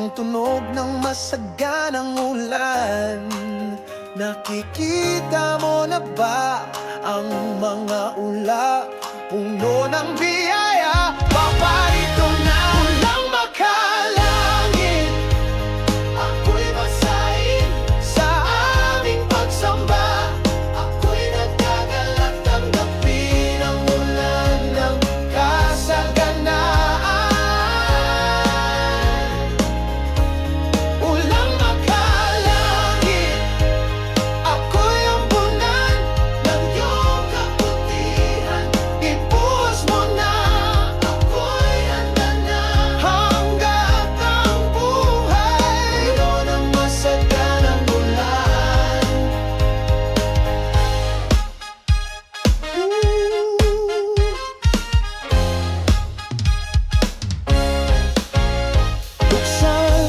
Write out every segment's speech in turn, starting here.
ang tunog ng masaganang ulan. Nakikita mo na ba ang mga ulap? Puno ng biyaya, paparito na ulang makalangit. Ako'y masahin sa aming pagsamba. Ako'y nagkagalak, tanggapin ang ulan ng kasaganaan. Ulang makalangit, ako'y ambunan ng iyong kabutihan. Ibuhos mo na, ako'y handa na. Hanggat ang buhay, puno ng masaganang ulan. Buksan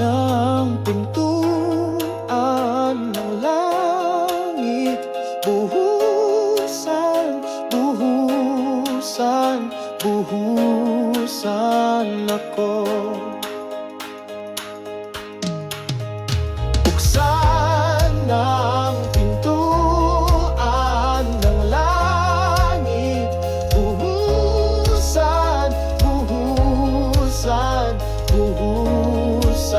ng pintuan ng langit. Buhusan, buhusan, buhusan ako. Buksan ng pintuan ng langit. Buhusan, buhusan, buhusan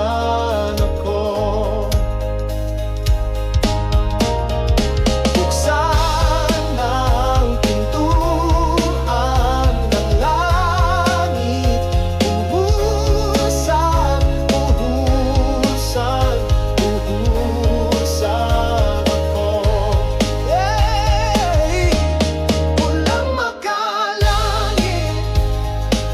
ako. Buksan ng pintuan ng langit. Buhusan, buhusan, buhusan ako. Ulang makalangit,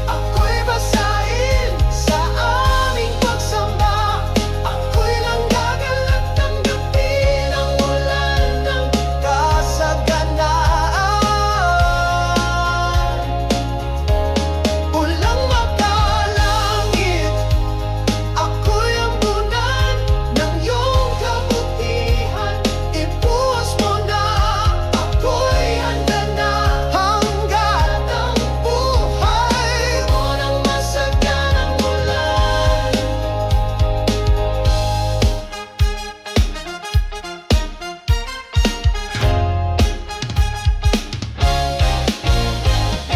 ako'y basahin sa aming pagsamba. Ako'y lang gagalak, tanggapin ang ulan ng kasaganaan. Ulang makalangit, ako'y ambunan ng iyong kabutihan. Ibuhos mo na, ako'y handa na. Hanggat ang buhay, puno ng masaganang ulan.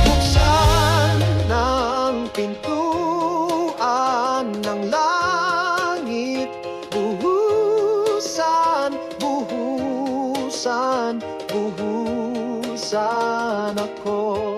Buksan ng pintuan ng langit. Buhusan, buhusan, buhusan ako.